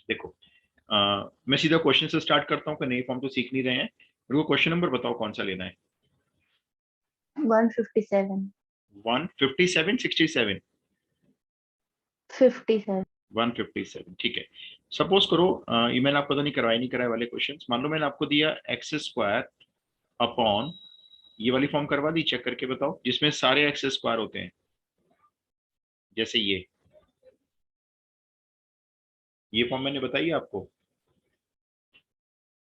देखो मैं सीधा क्वेश्चन से स्टार्ट करता हूँ कि नई फॉर्म तो सीख नहीं रहे हैं। मेरे को क्वेश्चन नंबर बताओ कौन सा लेना है। 157 157 67 57 157 ठीक है। सपोज करो ये मैंने आपको तो नहीं करवाए नहीं कराए वाले क्वेश्चंस। मान लो मैंने आपको दिया एक्स स्क्वायर अपॉन, ये वाली फॉर्म करवा दी, चेक करके बताओ, जिसमें सारे एक्स स्क्वायर होते हैं। जैसे ये फॉर्म मैंने बताई है आपको,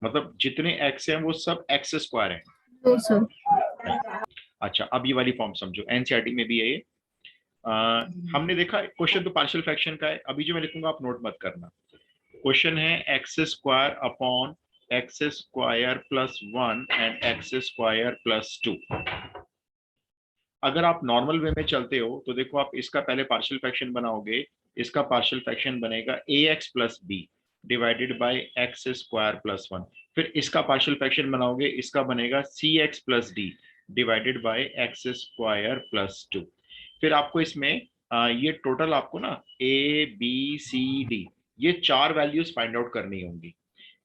मतलब जितने एक्स हैं वो सब एक्स स्क्वायर है। तो सर अच्छा अब ये वाली फॉर्म समझो, एनसीईआरटी में भी है ये। अ, हमने देखा क्वेश्चन तो पार्शियल फ्रैक्शन का है, अभी जो मैं लिखूंगा आप नोट मत करना। क्वेश्चन है x square upon x square plus 1 and x square plus 2। अगर आप नॉर्मल वे में चलते हो तो देखो, आप इसका पहले पार्शियल फ्रैक्शन बनाओगे, इसका पार्शियल फ्रैक्शन बनेगा A X plus B divided by X square plus 1। फिर इसका पार्शियल फ्रैक्शन बनाओगे, इसका बनेगा C X plus D divided by X square plus 2। फिर आपको इसमें ये टोटल आपको ना ए बी सी डी, ये चार वैल्यूज फाइंड आउट करनी होंगी।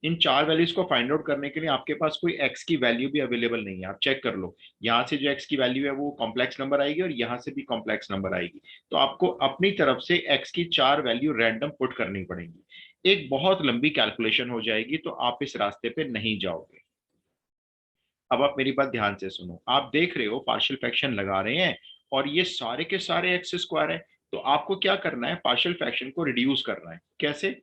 इन चार वैल्यूज को फाइंड आउट करने के लिए आपके पास कोई एक्स की वैल्यू भी अवेलेबल नहीं है। आप चेक कर लो, यहाँ से जो एक्स की वैल्यू है वो कॉम्प्लेक्स नंबर आएगी और यहाँ से भी कॉम्प्लेक्स नंबर आएगी। तो आपको अपनी तरफ से एक्स की चार वैल्यू रैंडम पुट करनी पड़ेगी। एक बहुत लंबी कैलकुलेशन हो जाएगी, तो आप इस रास्ते पे नहीं जाओगे। अब आप मेरी बात ध्यान से सुनो। आप देख रहे हो पार्शियल फ्रैक्शन लगा रहे हैं और ये सारे के सारे एक्स स्क्वायर है। तो आपको क्या करना है, पार्शियल फ्रैक्शन को रिड्यूस करना है। कैसे?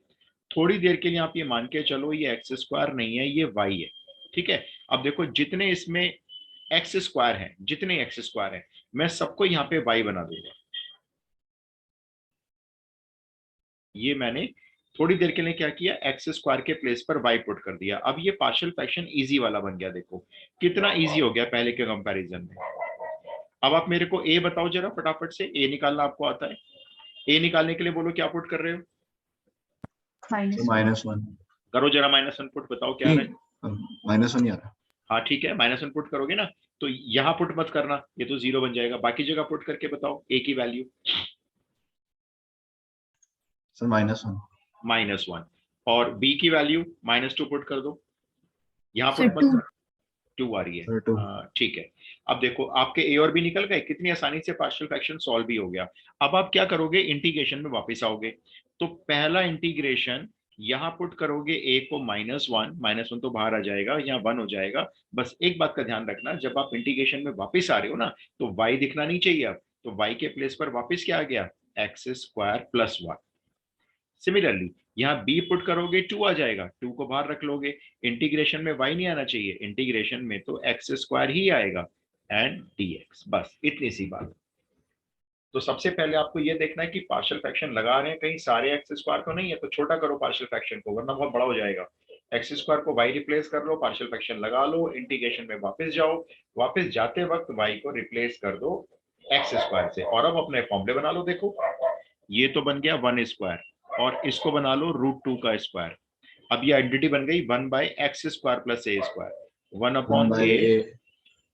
थोड़ी देर के लिए आप ये मान के चलो ये एक्स स्क्वायर नहीं है, ये वाई है। ठीक है। अब देखो जितने इसमें एक्स स्क्वायर है, जितने एक्स स्क्वायर है, मैं सबको यहाँ पे वाई बना दूंगा। ये मैंने थोड़ी देर के लिए क्या किया, एक्स स्क्वायर के प्लेस पर वाई पुट कर दिया। अब ये पार्शियल फ्रैक्शन इजी वाला बन गया। देखो कितना इजी हो गया पहले के कंपैरिजन में। अब आप मेरे को ए बताओ जरा फटाफट से, ए निकालना आपको आता है? ए निकालने के लिए बोलो क्या पुट कर रहे हो। -1 करो जरा -1 पुट, बताओ क्या आ रहा है। -1 ही आ रहा हाँ ठीक है, -1 पुट करोगे ना, तो यहाँ पुट मत करना, ये तो जीरो बन जाएगा। बाकी जगह पुट करके बताओ ए की वैल्यू। सर -1 -1। और बी की वैल्यू -2 पुट कर दो, यहाँ सर पुट मत 2 कर। 2 आ रही है। सर 2 ठीक है। अब देखो आपके ए और बी निकल गए, कितनी आसानी से पार्शियल फ्रैक्शन सॉल्व भी हो गया। अब आप क्या करोगे, इंटीग्रेशन में वापस आओगे। तो पहला इंटीग्रेशन यहाँ पुट करोगे ए को -1, -1 तो बाहर आ जाएगा, यहाँ 1 हो जाएगा। बस एक बात का ध्यान रखना, जब आप इंटीग्रेशन में वापस आ रहे हो ना, तो y दिखना नहीं चाहिए। अब तो y के प्लेस पर वापस क्या आ गया, एक्स स्क्वायर प्लस 1। सिमिलरली यहाँ b पुट करोगे 2 आ जाएगा, 2 को बाहर रख लोगे। इंटीग्रेशन में y नहीं आना चाहिए, इंटीग्रेशन में तो एक्स स्क्वायर ही आएगा एंड dx। बस इतनी सी बात। तो सबसे पहले आपको ये देखना है कि पार्शियल फ्रैक्शन लगा रहे हैं कहीं सारे एक्स स्क्वायर तो नहीं है, तो छोटा करो पार्शियल फ्रैक्शन को, वरना बहुत बड़ा हो जाएगा। एक्स स्क्वायर को वाई रिप्लेस कर लो, पार्शियल फ्रैक्शन लगा लो, इंटीग्रेशन में वापस जाओ। वापस जाते वक्त वाई को रिप्लेस कर दो एक्स स्क्वायर से, और अब अपने फॉर्मूले बना लो। देखो ये तो बन गया 1 स्क्वायर, और इसको बना लो √2 का स्क्वायर। अब ये आइडेंटिटी बन गई 1 by X square plus A square, 1 1 upon bye A a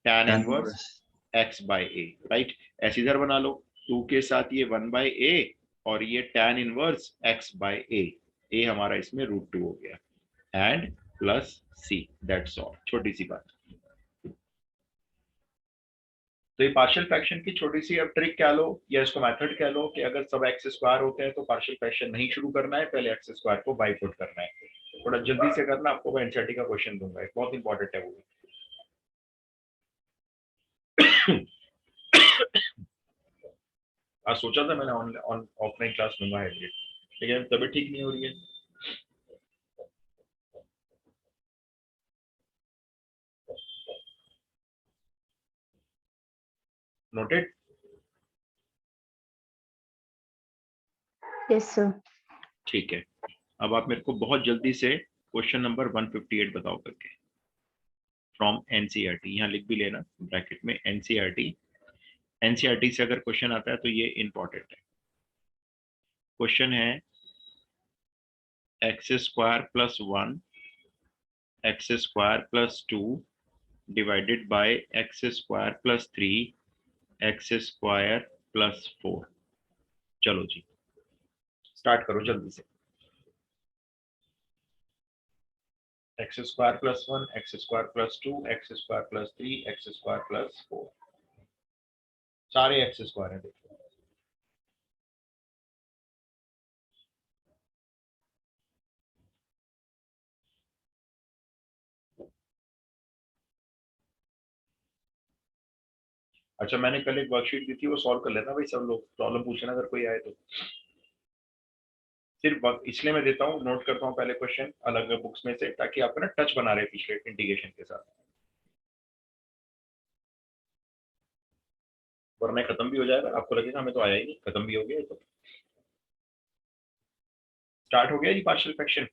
tan tan inverse inverse X by A. Right, ऐसे इधर बना लो, 2 के साथ ये 1 बाई ए और ये tan inverse X by A हमारा इसमें √2 हो गया एंड प्लस सी। दैट्स ऑल, छोटी सी बात। तो ये पार्शियल फ्रैक्शन की छोटी सी अब ट्रिक कह लो या इसको मेथड कह लो कि अगर सब एक्स स्क्वायर होते हैं तो पार्शियल फ्रैक्शन नहीं शुरू करना है, पहले एक्स स्क्वायर को बाई पुट करना है। थोड़ा जल्दी से करना, आपको मैं एनसीईआरटी का क्वेश्चन दूंगा, बहुत इंपॉर्टेंट है वो। आज सोचा था मैंने ऑफलाइन क्लास लूंगा हाइब्रिड, लेकिन तबीयत ठीक नहीं हो रही है। नोटेड। Yes sir. ठीक है। अब आप मेरे को बहुत जल्दी से क्वेश्चन नंबर 158 बताओ करके, फ्रॉम एनसीईआरटी। यहाँ लिख भी लेना ब्रैकेट में एनसीईआरटी। एनसीईआरटी से अगर क्वेश्चन आता है तो ये इंपॉर्टेंट है। क्वेश्चन है x square plus 1 x square plus 2 divided by x square plus 3 x square plus 4। चलो जी स्टार्ट करो जल्दी से। X square plus 1, x square plus 2, x square plus 3, x square plus 4, सारे एक्स स्क्वायर है देखो। अच्छा, मैंने कल एक वर्कशीट दी थी, वो सॉल्व कर लेना भाई सब लोग, प्रॉब्लम पूछना अगर कोई आए तो। सिर्फ इसलिए मैं देता हूँ, नोट करता हूँ पहले क्वेश्चन अलग बुक्स में से, ताकि आपको ना टच बना रहे पिछले इंटीग्रेशन के साथ, वरना खत्म भी हो जाएगा, आपको लगेगा हमें तो आया ही नहीं, खत्म भी हो गया ये तो। स्टार्ट हो गया जी पार्शियल फ्रैक्शन।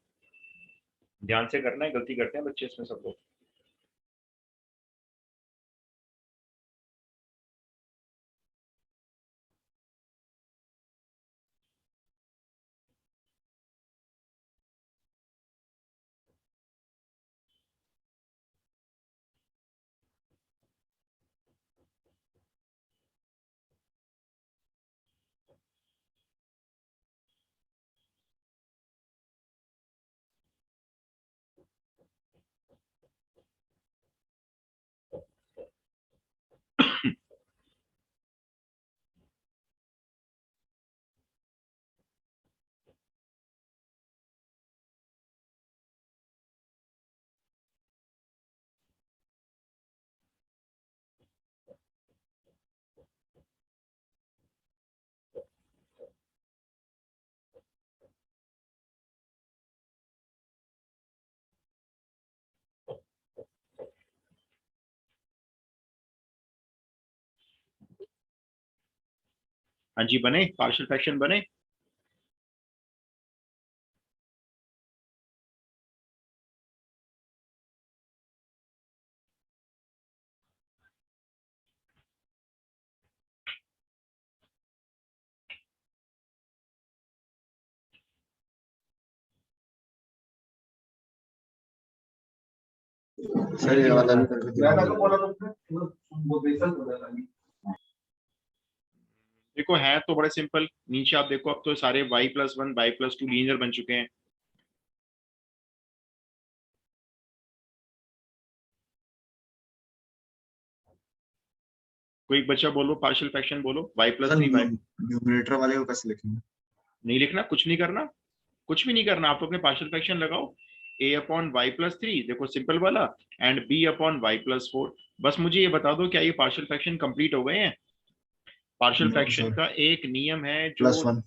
ध्यान से करना है, गलती करते हैं बच्चे इसमें सब लोग। हाँ जी, बने पार्शियल फ्रैक्शन बने। सर ये वाला भी करके देखो है तो बड़े सिंपल, नीचे आप देखो अब तो सारे y+1 y+2 लीनियर बन चुके हैं। कोई बच्चा बोलो पार्शियल फ्रैक्शन बोलो, सर y+3 y। न्यूमरेटर वाले को कैसे लिखेंगे? नहीं लिखना, कुछ नहीं करना, कुछ भी नहीं करना, आप अपने पार्शियल फ्रैक्शन लगाओ, a/y+3 देखो सिंपल वाला, एंड b/y+4। बस मुझे ये बता दो क्या ये पार्शियल फ्रैक्शन कंप्लीट हो गए हैं? पार्शियल नो फ्रैक्शन सर, का एक नियम है जो, +1।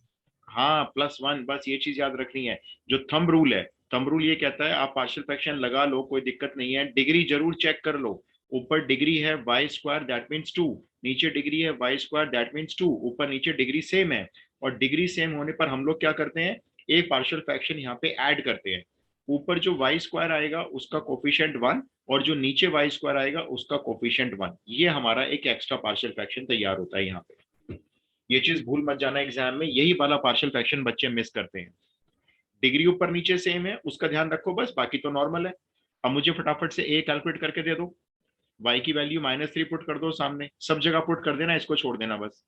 हाँ +1, बस ये चीज याद रखनी है। जो थंब रूल है, थंब रूल ये कहता है आप पार्शियल फ्रैक्शन लगा लो, कोई दिक्कत नहीं है, डिग्री जरूर चेक कर लो। ऊपर डिग्री है y² दैट मीन्स 2, नीचे डिग्री है y² दैट मीन्स 2, ऊपर नीचे डिग्री सेम है। और डिग्री सेम होने पर हम लोग क्या करते हैं, एक पार्शियल फ्रैक्शन यहाँ पे ऐड करते हैं। ऊपर जो y² आएगा उसका कोफिशिएंट 1, और जो नीचे y² आएगा उसका कोफिशिएंट 1, ये हमारा एक एक्स्ट्रा पार्शियल फ्रैक्शन तैयार होता है यहाँ पे। ये चीज भूल मत जाना एग्जाम में, यही वाला पार्शियल फ्रैक्शन बच्चे मिस करते हैं। डिग्री ऊपर नीचे सेम है उसका ध्यान रखो बस, बाकी तो नॉर्मल है। अब मुझे फटाफट से ए कैलकुलेट करके दे दो, y की वैल्यू -3 पुट कर दो सामने, सब जगह पुट कर देना, इसको छोड़ देना बस।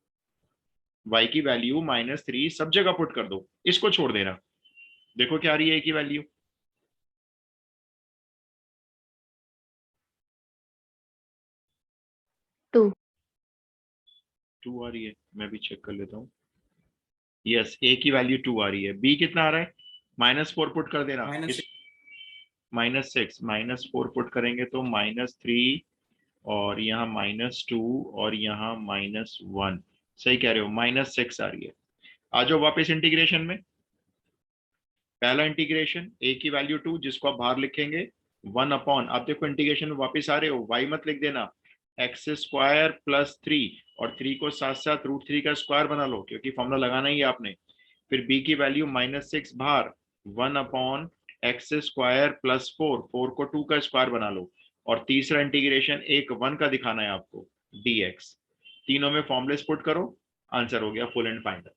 y की वैल्यू -3 सब जगह पुट कर दो, इसको छोड़ देना। देखो क्या आ रही है a की वैल्यू, 2। 2 आ रही है, मैं भी चेक कर लेता हूँ। यस, a की वैल्यू 2 आ रही है। b कितना आ रहा है? -4 पुट कर देना, इस -6 -4 पुट करेंगे तो -3, और यहाँ -2, और यहाँ -1। सही कह रहे हो, -6 आ रही है। आ जाओ वापस इंटीग्रेशन में। पहला इंटीग्रेशन a की वैल्यू 2 जिसको आप बाहर लिखेंगे 1/, आप देखो इंटीग्रेशन में वापस आ रहे हो, y मत लिख देना, x² + 3, और 3 को साथ साथ √3 का स्क्वायर बना लो, क्योंकि फॉर्मूला लगाना ही है आपने। फिर b की वैल्यू -6 बाहर, 1/x² + 4, 4 को 2 का स्क्वायर बना लो। और तीसरा इंटीग्रेशन एक 1 का दिखाना है आपको, dx। तीनों में फॉर्मुलेस पुट करो, आंसर हो गया फुल एंड फाइनल।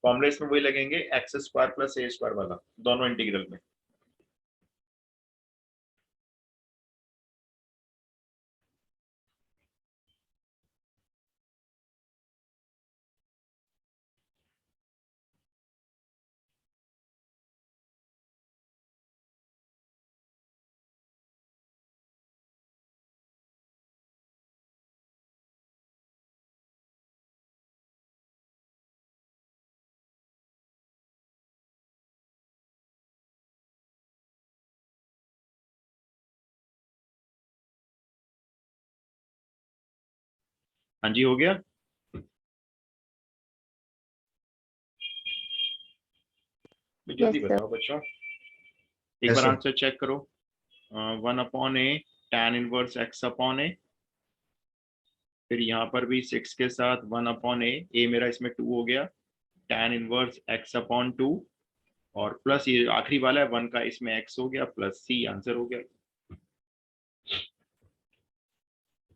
फॉर्मुलेस में वही लगेंगे x² + a² वाला, दोनों इंटीग्रल में। हाँ जी, हो गया। जल्दी यस सर। बताओ बच्चों, एक यस बार सर। आंसर चेक करो। 1/a tan inverse x upon A, फिर यहाँ पर भी 6 के साथ 1/a, ए मेरा इसमें 2 हो गया, tan इनवर्स x अपॉन 2, और प्लस ये आखिरी वाला है 1 का, इसमें x हो गया, प्लस c, आंसर हो गया।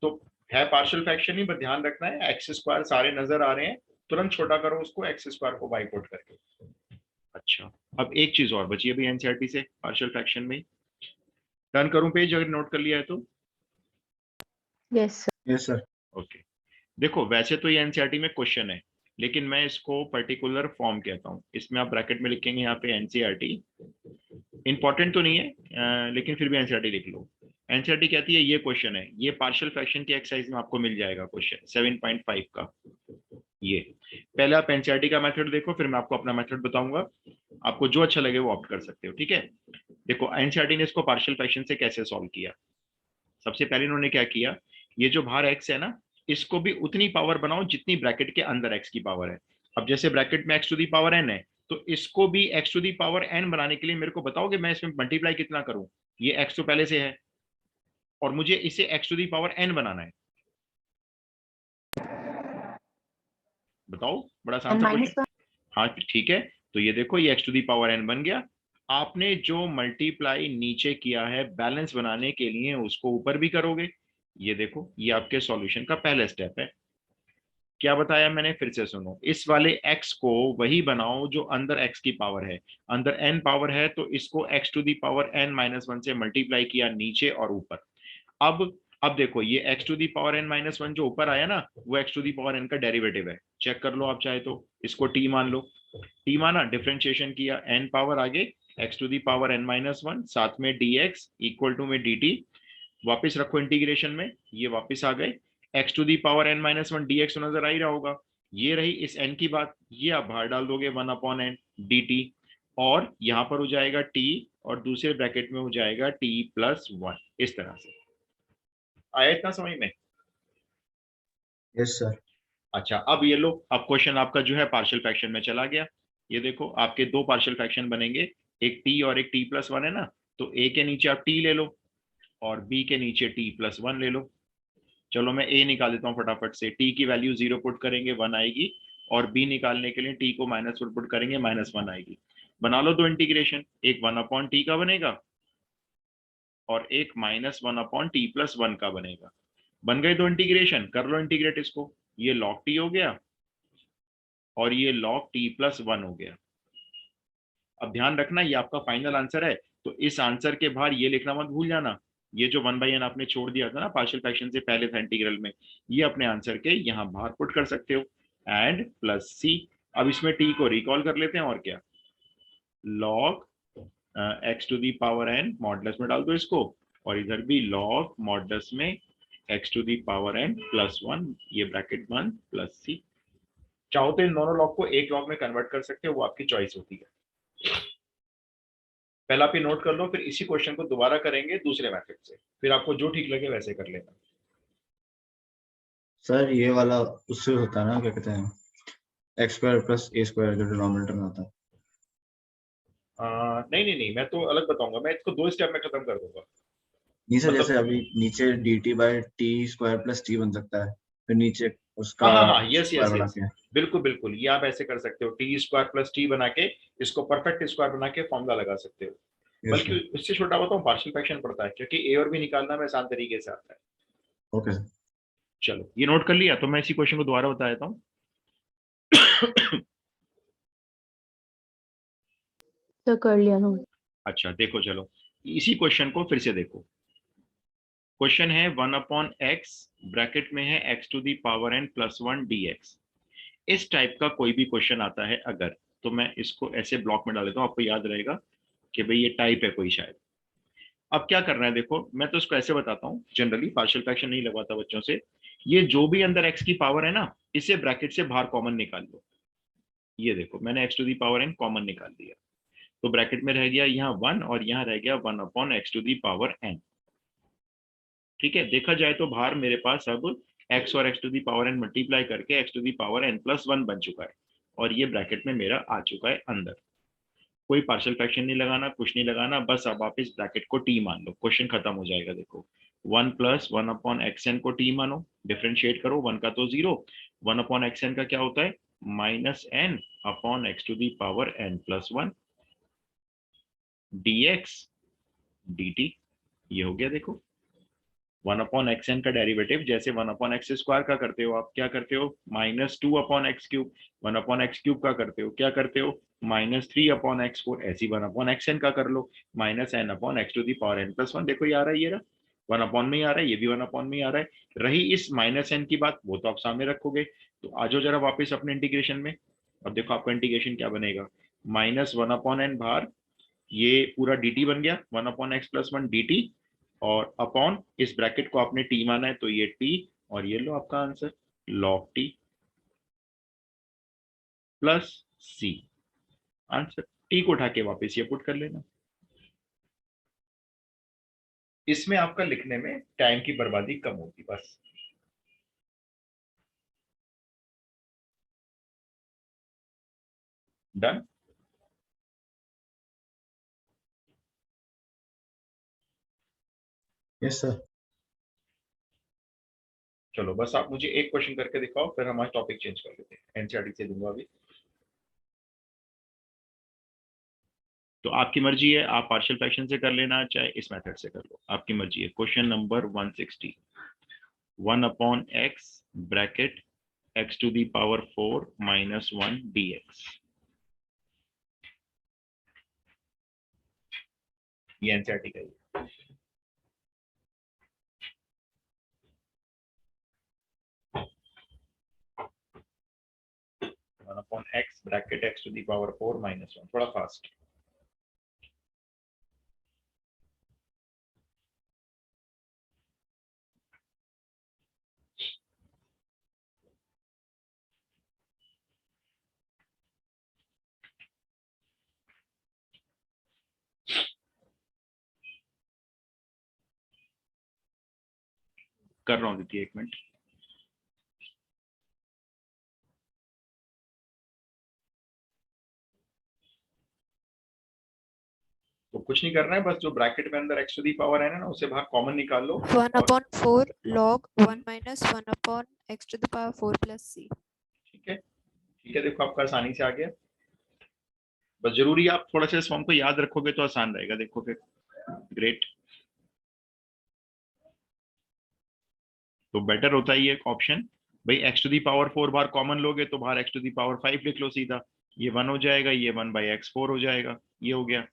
तो है पार्शियल फ्रैक्शन ही, बस ध्यान रखना है एक्स स्क्वायर सारे नजर आ रहे हैं, तुरंत छोटा करो उसको एक्स स्क्वायर को बाई पुट करके। अच्छा, अब एक चीज और बची अभी एनसीईआरटी से पार्शियल फ्रैक्शन में। टर्न करूं पेज अगर नोट कर लिया है तो? Yes sir. Yes sir. Okay, देखो वैसे तो ये एनसीईआरटी में क्वेश्चन है, लेकिन मैं इसको पर्टिकुलर फॉर्म कहता हूँ। इसमें आप ब्रैकेट में लिखेंगे यहाँ पे एनसीईआरटी, इंपॉर्टेंट तो नहीं है लेकिन फिर भी एनसीईआरटी लिख लो। एनसीईआरटी कहती है ये क्वेश्चन है, ये पार्शियल फ्रैक्शन की एक्सरसाइज में आपको मिल जाएगा क्वेश्चन 7.5 का। ये पहले आप एनसीईआरटी का मेथड देखो, फिर मैं आपको अपना मेथड बताऊंगा, आपको जो अच्छा लगे वो ऑप्ट कर सकते हो, ठीक है। देखो एनसीईआरटी ने इसको पार्शियल फ्रैक्शन से कैसे सॉल्व किया। सबसे पहले इन्होंने क्या किया, ये जो बाहर एक्स है ना, इसको भी उतनी पावर बनाओ जितनी ब्रैकेट के अंदर एक्स की पावर है। अब जैसे ब्रैकेट में X to the power N है, तो इसको भी X to the power N बनाने के लिए मेरे को बताओगे मैं इसमें मल्टीप्लाई कितना करूं। ये एक्स तो पहले से है, और मुझे इसे X to the power N बनाना है। बताओ, बड़ा आसान सा माइनस क्वेश्चन। हाँ ठीक है, तो ये देखो ये X to the power N बन गया। आपने जो मल्टीप्लाई नीचे किया है बैलेंस बनाने के लिए, उसको ऊपर भी करोगे। ये देखो ये आपके सॉल्यूशन का पहला स्टेप है। क्या बताया मैंने, फिर से सुनो, इस वाले x को वही बनाओ जो अंदर x की पावर है। अंदर n पावर है, तो इसको x to the power n-1 से मल्टीप्लाई किया नीचे और ऊपर। अब देखो ये x to the power n-1 जो ऊपर आया ना, वो x to the power n का डेरिवेटिव है। चेक कर लो आप चाहे तो, इसको t मान लो। t माना, डिफरेंशिएशन किया, n पावर आगे x to the power n-1, साथ में dx इक्वल टू में dt, वापस रखो इंटीग्रेशन में, ये वापस आ गए। x to the power n-1 dx तो नजर आ ही रहा होगा। ये रही इस n की बात, ये आप बाहर डाल दोगे 1/n dt, और यहां पर हो जाएगा t, और दूसरे ब्रैकेट में हो जाएगा t+1, इस तरह से। आया इतना समझ में? Yes sir. अच्छा, अब ये लो, अब क्वेश्चन आपका जो है पार्शियल फ्रैक्शन में चला गया। ये देखो आपके दो पार्शियल फ्रैक्शन बनेंगे, एक t और एक t+1 है ना, तो a के नीचे आप t ले लो, और b के नीचे t+1 ले लो। चलो मैं a निकाल देता हूँ फटाफट से, t की वैल्यू 0 पुट करेंगे 1 आएगी, और b निकालने के लिए t को माइनस पुट करेंगे -1 आएगी। बना लो दो इंटीग्रेशन, एक 1/t का बनेगा, और एक -1/t+1 का बनेगा। बन गए दो इंटीग्रेशन, कर लो इंटीग्रेट इसको, ये log t हो गया, और ये log t+1 हो गया। अब ध्यान रखना ये आपका फाइनल आंसर है, तो इस आंसर के बाहर ये लिखना मत भूल जाना, ये जो 1/n आपने छोड़ दिया था ना पार्शियल फ्रैक्शन से पहले था इंटीग्रल में, ये अपने आंसर के यहां बाहर पुट कर सकते हो, एंड प्लस सी। अब इसमें t को रिकॉल कर लेते हैं, और क्या, log x to the power n modulus में डाल दो इसको, और इधर भी log मॉडुलस में x to the power n+1, ये ब्रैकेट बंद, प्लस सी। चाहो तो इन दोनों लॉग को एक लॉग में कन्वर्ट कर सकते हो, वो आपकी चॉइस होती है। पहला आप ये नोट कर लो, फिर इसी क्वेश्चन को दोबारा करेंगे दूसरे मेथड से, फिर आपको जो ठीक लगे वैसे कर लेना। सर ये वाला उससे होता है ना, क्या कहते हैं, x² + a² जो डिनोमिनेटर में होता है। नहीं नहीं नहीं, मैं तो अलग बताऊंगा, मैं इसको दो स्टेप में खत्म कर दूंगा। नहीं सर, जैसे मतलब अभी नीचे dt/t² + t बन सकता है, फिर नीचे उसका हाँ, यस स्क्वायर यस बना यस, के। बिल्कुल बिल्कुल, ये आप ऐसे कर सकते हो, t² + t बना के इसको परफेक्ट स्क्वायर बना के फॉर्मूला लगा सकते हो। यस बल्कि सर। इससे छोटा बताऊं, पार्शियल फ्रैक्शन पड़ता है, क्योंकि ए और बी निकालना में आसान तरीके से आता है। Okay sir. चलो ये नोट कर लिया, तो मैं इसी क्वेश्चन को दोबारा बता देता हूँ। तो कर लिया नोट। अच्छा देखो, चलो इसी क्वेश्चन को फिर से देखो। क्वेश्चन है 1/x, ब्रैकेट में है x to the power n+1 dx। इस टाइप का कोई भी क्वेश्चन आता है अगर, तो मैं इसको ऐसे ब्लॉक में डाल देता हूँ, आपको याद रहेगा कि भाई ये टाइप है कोई शायद। अब क्या करना है देखो, मैं तो इसको ऐसे बताता हूँ, जनरली पार्शियल फ्रैक्शन नहीं लगवाता बच्चों से। ये जो भी अंदर x की पावर है ना, इसे ब्रैकेट से बाहर कॉमन निकाल लो। ये देखो मैंने x to the power n common निकाल दिया, तो ब्रैकेट में रह गया यहाँ 1, और यहाँ रह गया 1/x to the power n। ठीक है, देखा जाए तो बाहर मेरे पास अब x और x to the power n multiply करके x to the power n+1 बन चुका है और ये ब्रैकेट में मेरा आ चुका है अंदर। कोई पार्शियल फ्रैक्शन नहीं लगाना, कुछ नहीं लगाना, बस अब आप इस ब्रैकेट को t मान लो, क्वेश्चन खत्म हो जाएगा। देखो 1 + 1/xn को t मानो, डिफरेंशिएट करो, 1 का तो 0, 1/xn का क्या होता है -n/x to the power n+1 dx dt, ये हो गया। देखो 1/xn का डेरिवेटिव जैसे 1/x² का करते हो, आप क्या करते हो -2/x³, 1/x³ का करते हो, क्या करते हो -3/x4, ऐसी 1/xn का कर लो -n/x to the power n+1। देखो ये आ रहा है, ये रहा 1 में ही आ रहा है, ये भी 1 में ही आ रहा है। रही इस -n की बात, वो तो आप सामने रखोगे। तो आ जाओ जरा वापस अपने इंटीग्रेशन में। अब देखो आपका इंटीग्रेशन क्या बनेगा, -1/n बाहर, ये पूरा dt बन गया 1/x+1 dt, और अपॉन इस ब्रैकेट को आपने t माना है तो ये t, और ये लो आपका answer log t plus c। Answer t को उठा के वापस ये पुट कर लेना। इसमें आपका लिखने में टाइम की बर्बादी कम होगी बस। डन। Yes sir. चलो बस आप मुझे एक क्वेश्चन करके दिखाओ, फिर हमारा टॉपिक चेंज कर लेते हैं, एनसीईआरटी से दूंगा अभी। तो आपकी मर्जी है, आप पार्शियल फ्रैक्शन से कर लेना चाहे इस मेथड से कर लो, आपकी मर्जी है। Question number 160, 1/x bracket x to the power 4 - 1 dx, ये एनसीईआरटी का है। 1/x bracket x to the power 4 - 1, थोड़ा फास्ट। कर रहा हूँ दीदी, 1 मिनट। तो कुछ नहीं करना है, बस जो ब्रैकेट में अंदर x टू दी पावर है ना, उसे बाहर कॉमन निकाल लो। 1/4 log 1 - 1/x to the power 4 plus c। ठीक है, ठीक है, देखो आपका आसानी से आ गया। बस जरूरी है आप थोड़ा सा इस फॉर्म को याद रखोगे तो आसान रहेगा। देखो फिर, ग्रेट। तो बेटर होता है ये ऑप्शन भाई, x टू दी पावर 4 बार कॉमन लोगे तो बाहर x टू दी पावर 5 लिख लो सीधा, ये 1 हो जाएगा, ये 1/x4 हो जाएगा, ये हो गया।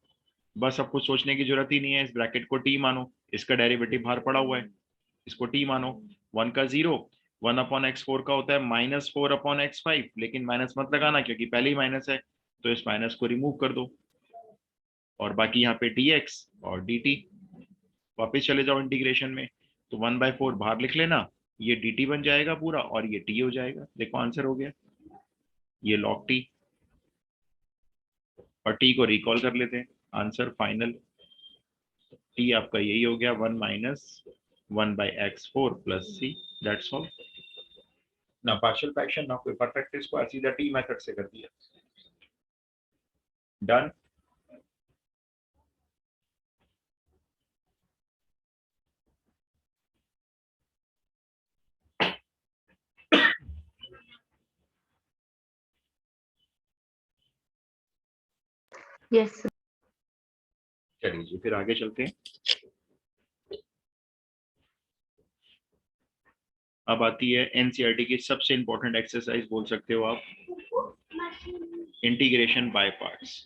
बस अब कुछ सोचने की जरूरत ही नहीं है, इस ब्रैकेट को t मानो, इसका डेरिवेटिव बाहर पड़ा हुआ है, इसको t मानो। 1 का 0, 1/x4 का होता है -4/x5, लेकिन माइनस मत लगाना क्योंकि पहले ही माइनस है, तो इस माइनस को रिमूव कर दो, और बाकी यहाँ पे dx और dt। वापस चले जाओ इंटीग्रेशन में, तो 1/4 बाहर लिख लेना, ये dt बन जाएगा पूरा, और ये t हो जाएगा। देखो आंसर हो गया, ये log t, और t को रिकॉल कर लेते हैं, आंसर फाइनल t आपका यही हो गया 1 - 1/x4 plus c, that's all. ना पार्शियल फ्रैक्शन, ना कोई परफेक्ट स्क्वायर, सीधा t मेथड से कर दिया। डन। Yes sir। चलिए जी, फिर आगे चलते हैं। अब आती है एनसीईआरटी की सबसे इंपॉर्टेंट एक्सरसाइज, बोल सकते हो आप, integration by parts.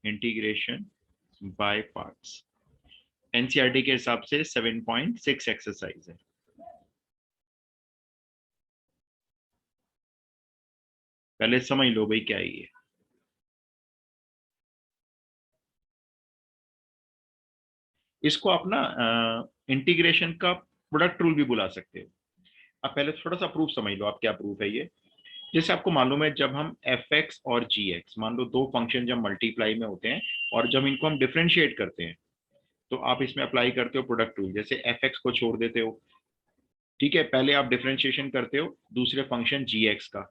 Integration by parts NCERT के हिसाब से 7.6 एक्सरसाइज है। पहले समझ लो भाई क्या है ये। इसको आप ना इंटीग्रेशन का प्रोडक्ट रूल भी बुला सकते हो। आप पहले थोड़ा सा प्रूफ समझ लो, आप क्या प्रूफ है ये। जैसे आपको मालूम है, जब हम f(x) और g(x), मान लो दो फंक्शन जब मल्टीप्लाई में होते हैं और जब इनको हम डिफरेंशिएट करते हैं, तो आप इसमें अप्लाई करते हो प्रोडक्ट रूल, जैसे एफ एक्स को छोड़ देते हो, ठीक है, पहले आप डिफरेंशिएशन करते हो दूसरे फंक्शन जी एक्स का,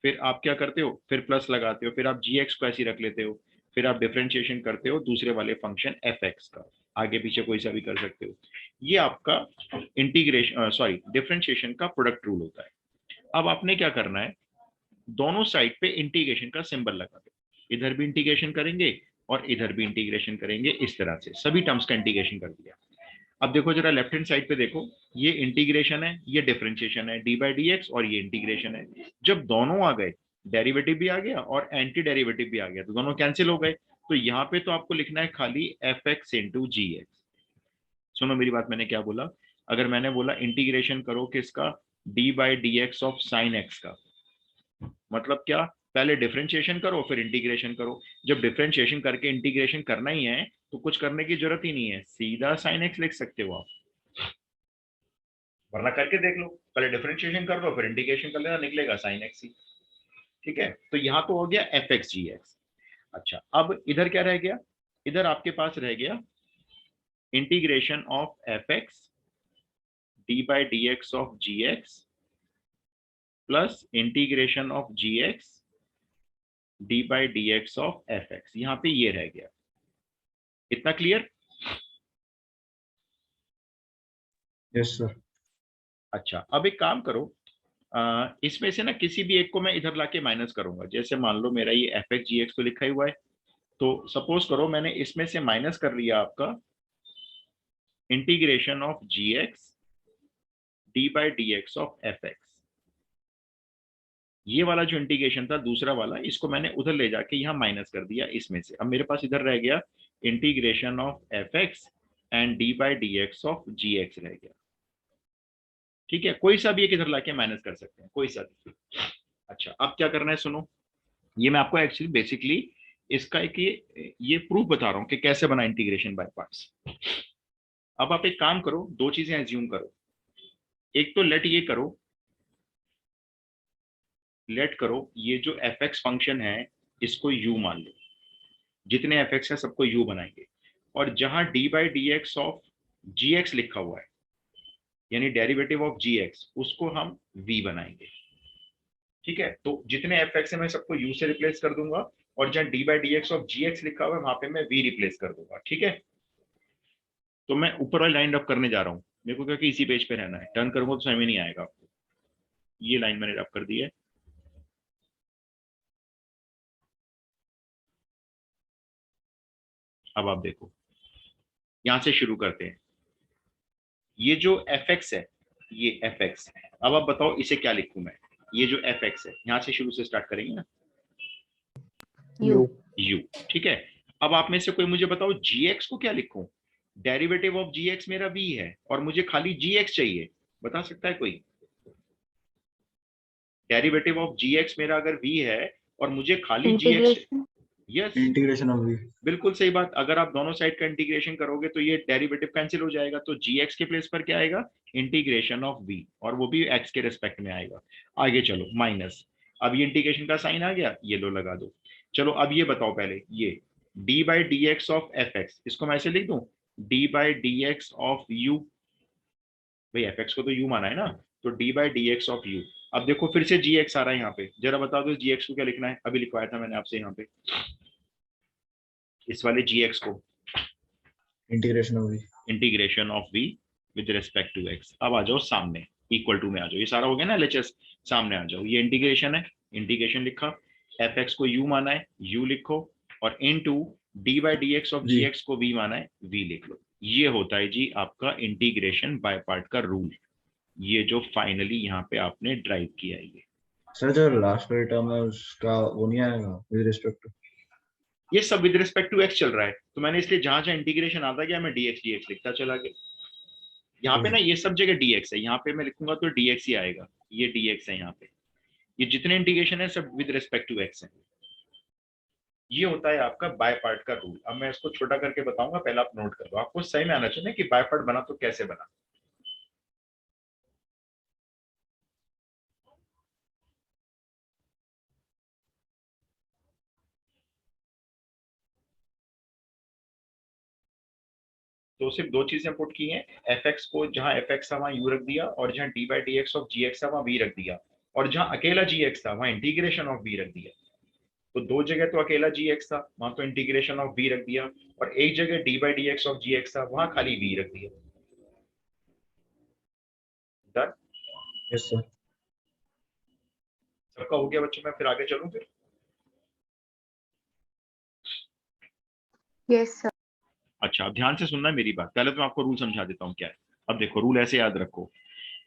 फिर आप क्या करते हो, फिर प्लस लगाते हो, फिर आप जी एक्स को ऐसे ही रख लेते हो, फिर आप डिफरेंशिएशन करते हो दूसरे वाले फंक्शन एफ एक्स का, आगे पीछे कोई सा भी कर सकते हो। ये आपका इंटीग्रेशन सॉरी डिफरेंशिएशन का प्रोडक्ट रूल होता है। अब आपने क्या करना है, दोनों साइड पे इंटीग्रेशन का सिंबल लगा दो, इधर भी इंटीग्रेशन करेंगे और इधर भी इंटीग्रेशन करेंगे, इस तरह से सभी टर्म्स का इंटीग्रेशन कर दिया। अब देखो जरा लेफ्ट हैंड साइड पे देखो, ये इंटीग्रेशन है, ये डिफरेंशिएशन है डी बाई डी एक्स, और ये इंटीग्रेशन है। जब दोनों आ गए, डेरिवेटिव भी आ गया और एंटी डेरिवेटिव भी आ गया, तो दोनों कैंसिल हो गए। तो यहाँ पे तो आपको लिखना है खाली एफ एक्स इंटू जी एक्स। सुनो मेरी बात, मैंने क्या बोला, अगर मैंने बोला इंटीग्रेशन करो किसका, D by D x of sine x का, मतलब क्या, पहले डिफरेंशिएशन करो फिर इंटीग्रेशन करो। जब डिफरेंशिएशन करके इंटीग्रेशन करना ही है तो कुछ करने की जरूरत ही नहीं है, सीधा साइन एक्स लिख सकते हो आप, वरना करके देख लो, पहले डिफरेंशिएशन कर लो फिर इंटीग्रेशन कर लेना, निकलेगा साइन एक्स ही। ठीक है, तो यहाँ तो हो गया एफ एक्स जी एक्स। अच्छा, अब इधर क्या रह गया, इधर आपके पास रह गया integration of F X D by D x of ji X plus integration of ji X D by D x of F X, यहाँ पे ये रह गया। इतना क्लियर? Yes sir. अच्छा, अब एक काम करो, इसमें से ना किसी भी एक को मैं इधर लाके माइनस करूंगा, जैसे मान लो मेरा ये एफ एक्स जी एक्स तो लिखा ही हुआ है, तो सपोज करो मैंने इसमें से माइनस कर लिया आपका integration of ji X D by D x of F X. ये वाला जो इंटीग्रेशन था दूसरा वाला, इसको मैंने उधर ले जाके यहाँ माइनस कर दिया इसमें से। अब मेरे पास इधर रह गया integration of F X and D by D x of ji X रह गया। ठीक है, कोई सा भी एक इधर लाके माइनस कर सकते हैं, कोई सा भी। अच्छा, अब क्या करना है सुनो, ये मैं आपको एक्चुअली बेसिकली इसका एक ये प्रूफ बता रहा हूँ कि कैसे बना इंटीग्रेशन बाय पार्ट्स। अब आप एक काम करो, दो चीजें एज्यूम करो, एक तो लेट ये करो, लेट करो ये जो एफ एक्स फंक्शन है इसको यू मान लो, जितने एफ एक्स है सबको यू बनाएंगे, और जहां D by D x of ji X लिखा हुआ है यानी डेरिवेटिव ऑफ जी एक्स, उसको हम वी बनाएंगे। ठीक है, तो जितने एफ एक्स है मैं सबको यू से रिप्लेस कर दूंगा, और जहां D by D x of ji X लिखा हुआ है वहां पे मैं वी रिप्लेस कर दूंगा। ठीक है, तो मैं ऊपर वाली लाइन रब करने जा रहा हूँ, मेरे को क्या कि इसी पेज पे रहना है, टर्न करूंगा तो समझ में नहीं आएगा आपको। ये लाइन मैंने रब कर दी है। अब आप देखो, यहां से शुरू करते हैं, ये जो एफ एक्स है, ये एफ एक्स है। अब आप बताओ इसे क्या लिखूं मैं, ये जो एफ एक्स है, यहां से शुरू से स्टार्ट करेंगे ना, यू। यू। ठीक है, अब आप में से कोई मुझे बताओ जी एक्स को क्या लिखूं, डेरिवेटिव ऑफ जी एक्स मेरा वी है और मुझे खाली जी एक्स चाहिए, बता सकता है कोई? डेरिवेटिव ऑफ जी एक्स मेरा अगर वी है और मुझे खाली G X, yes integration of V. बिल्कुल सही बात, अगर आप दोनों साइड का इंटीग्रेशन करोगे तो ये डेरिवेटिव कैंसिल हो जाएगा, तो जी एक्स के प्लेस पर क्या आएगा, इंटीग्रेशन ऑफ वी, और वो भी एक्स के रेस्पेक्ट में आएगा। आगे चलो माइनस, अब ये इंटीग्रेशन का साइन आ गया, ये लो लगा दो। चलो अब ये बताओ पहले, ये D by D x of F x, इसको मैं ऐसे लिख दूं, D by D x of you, भाई एफ एक्स को तो यू माना है ना, तो D by D x of you. अब देखो फिर से जी एक्स आ रहा है यहाँ पे, जरा बता दो जी एक्स को क्या लिखना है, अभी लिखवाया था मैंने आपसे यहाँ पे, इस वाले जी एक्स को integration of v. Integration of v with respect to x. अब आ जाओ सामने, इक्वल टू में आ जाओ, ये सारा हो गया ना एलएचएस, सामने आ जाओ, ये इंटीग्रेशन है, इंटीग्रेशन लिखा, एफ एक्स को यू माना है, यू लिखो, और into D by D x of ji x को वी माना है, वी लिख लो। ये होता है जी आपका इंटीग्रेशन बाय पार्ट का रूल, ये जो फाइनली यहाँ पे आपने ड्राइव किया है। ये सर जो लास्ट वाली टर्म है उसका वो नहीं आएगा विद रिस्पेक्ट टू? ये सब विद रिस्पेक्ट टू एक्स चल रहा है, तो मैंने इसलिए जहां जहां इंटीग्रेशन आता गया मैं डी एक्स लिखता चला गया। यहाँ पे ना ये सब जगह dx है, यहाँ पे मैं लिखूंगा तो dx ही आएगा, ये dx है यहाँ पे, ये जितने इंटीग्रेशन है सब विद रिस्पेक्ट टू x है। ये होता है आपका बाय पार्ट का रूल। अब मैं इसको छोटा करके बताऊंगा, पहले आप नोट कर दो, आपको सही में आना चाहिए कि बाय पार्ट बना तो कैसे बना। तो सिर्फ दो चीजें पुट की हैं, एफ एक्स को जहां एफ एक्स था वहां यू रख दिया, और जहां D by D x of ji x था वहां वी रख दिया, और जहां अकेला जी एक्स था वहां इंटीग्रेशन ऑफ वी रख दिया। तो दो जगह तो अकेला जी एक्स था, वहां तो इंटीग्रेशन ऑफ वी रख दिया, और एक जगह d by D x of ji x था, वहां खाली वी रख दिया। डन? Yes sir. सबका हो गया बच्चों? मैं फिर आगे चलूं फिर? Yes sir. अच्छा, अब ध्यान से सुनना है मेरी बात। पहले तो मैं आपको रूल समझा देता हूँ क्या है। अब देखो, रूल ऐसे याद रखो,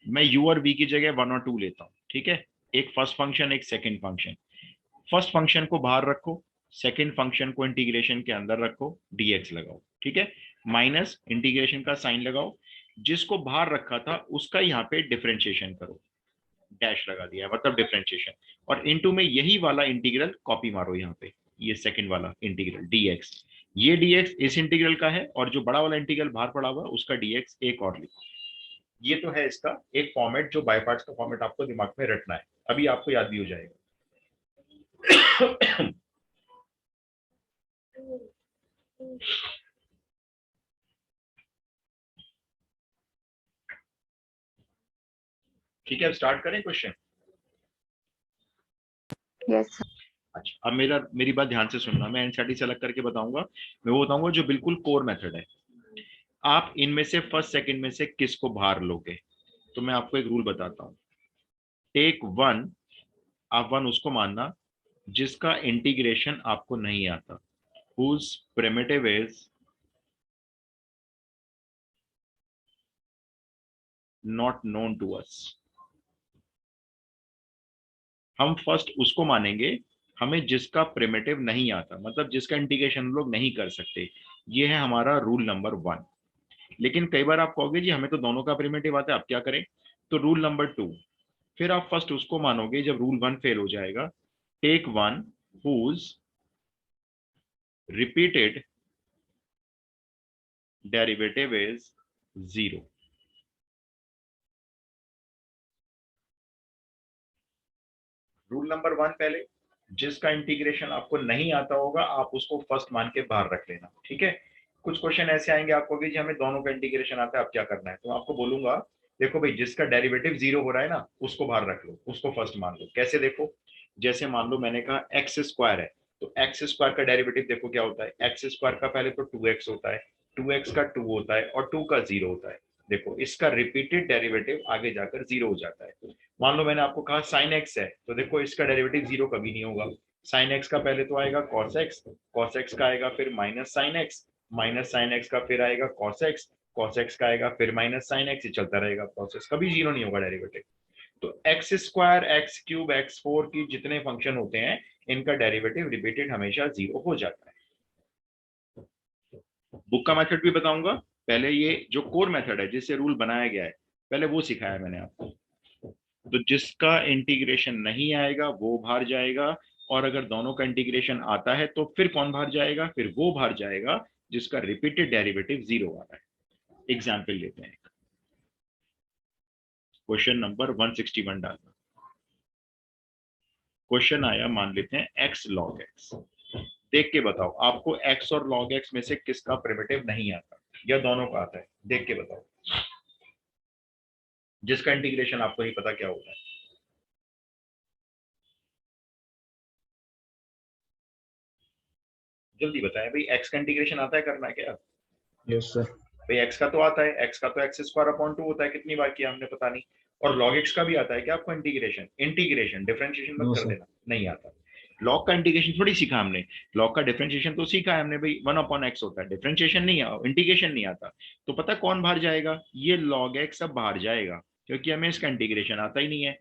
मैं u और v की जगह 1 और 2 लेता हूँ, ठीक है? एक फर्स्ट फंक्शन, एक सेकंड फंक्शन। फर्स्ट फंक्शन को बाहर रखो, सेकंड फंक्शन को इंटीग्रेशन के अंदर रखो, dx लगाओ, ठीक है? माइनस इंटीग्रेशन का साइन लगाओ, जिसको बाहर रखा था उसका यहाँ पे डिफरेंशिएशन करो, डैश लगा दिया है, मतलब डिफरेंशिएशन, और इनटू में यही वाला इंटीग्रल कॉपी मारो यहाँ पे, ये सेकंड वाला इंटीग्रल dx। ये dx इस इंटीग्रल का है, और जो बड़ा वाला इंटीग्रल बाहर पड़ा हुआ है उसका dx एक और लिखो। ये तो है इसका एक फॉर्मेट, जो बाय पार्ट्स का फॉर्मेट आपको दिमाग में रटना है, अभी आपको याद भी हो जाएगा। ठीक है, अब स्टार्ट करें क्वेश्चन। Yes sir. अच्छा, अब मेरी बात ध्यान से सुनना, मैं एनसीईआरटी से अलग करके बताऊंगा। मैं वो बताऊंगा जो बिल्कुल कोर मेथड है। आप इनमें से फर्स्ट सेकंड में से किसको बाहर लोगे? तो मैं आपको एक रूल बताता हूं। टेक वन, आप वन उसको मानना जिसका इंटीग्रेशन आपको नहीं आता, whose primitive is not known to us। हम फर्स्ट उसको मानेंगे, हमें जिसका प्रिमिटिव नहीं आता, मतलब जिसका इंटीग्रेशन हम लोग नहीं कर सकते। ये है हमारा रूल नंबर 1। लेकिन कई बार आप कहोगे जी हमें तो दोनों का प्रिमिटिव आता है, अब क्या करें? तो रूल नंबर 2, फिर आप फर्स्ट उसको मानोगे जब रूल 1 फेल हो जाएगा। Take one whose repeated derivative is 0। Rule number 1 पहले, जिसका इंटीग्रेशन आपको नहीं आता होगा आप उसको फर्स्ट मान के बाहर रख लेना, ठीक है? कुछ क्वेश्चन ऐसे आएंगे आपको कि जी हमें दोनों का इंटीग्रेशन आता है, अब क्या करना है? तो आपको बोलूंगा देखो भाई, जिसका डेरिवेटिव 0 हो रहा है ना उसको बाहर रख लो, उसको फर्स्ट मान लो। कैसे? देखो, जैसे मान लो मैंने कहा एक्स स्क्वायर है, तो एक्स स्क्वायर का डेरिवेटिव देखो क्या होता है। एक्स स्क्वायर का पहले तो 2x होता है, 2x का 2 होता है, और 2 का 0 होता है। देखो, इसका रिपीटेड डेरिवेटिव आगे जाकर 0 हो जाता है। मान लो मैंने आपको कहा साइन एक्स है, तो देखो इसका डेरिवेटिव 0 कभी नहीं होगा। साइन एक्स का पहले तो आएगा कॉस एक्स, कॉस एक्स का आएगा फिर minus sine x, minus sine x का फिर आएगा कॉस एक्स, कॉस एक्स का आएगा फिर माइनस साइन एक्स, ये चलता रहेगा प्रोसेस, कभी 0 नहीं होगा डेरिवेटिव। तो x square, x cube, x four की जितने फंक्शन होते हैं इनका डेरिवेटिव रिपीटेड हमेशा 0 हो जाता है। बुक का मेथड भी बताऊंगा, पहले ये जो कोर मेथड है जिससे रूल बनाया गया है पहले वो सिखाया मैंने आपको। तो जिसका इंटीग्रेशन नहीं आएगा वो बाहर जाएगा, और अगर दोनों का इंटीग्रेशन आता है तो फिर कौन बाहर जाएगा? फिर वो बाहर जाएगा जिसका रिपीटेड डेरिवेटिव 0 आ रहा है। एग्जाम्पल लेते हैं, क्वेश्चन नंबर 161 डालना। क्वेश्चन आया, मान लेते हैं x log x। देख के बताओ आपको x और log x में से किसका प्रिमिटिव नहीं आता, या दोनों का आता है? देख के बताओ, जिसका इंटीग्रेशन आपको नहीं पता क्या होता है। जल्दी बताएं भाई, x का इंटीग्रेशन आता है करना क्या? Yes sir. भाई x का तो आता है, x का तो x स्क्वायर अपॉन 2 होता है, कितनी बार किया हमने पता नहीं। और log x का भी आता है क्या आपको इंटीग्रेशन? इंटीग्रेशन, डिफरेंशिएशन मत नो कर सर। देना, नहीं आता। log का इंटीग्रेशन थोड़ी सीखा हमने, log का डिफरेंशिएशन तो सीखा है हमने भाई, 1 अपॉन x होता है, डिफरेंशिएशन नहीं, इंटीग्रेशन नहीं आता। तो पता कौन बाहर जाएगा? ये log x अब बाहर जाएगा, क्योंकि हमें इसका इंटीग्रेशन आता ही नहीं है।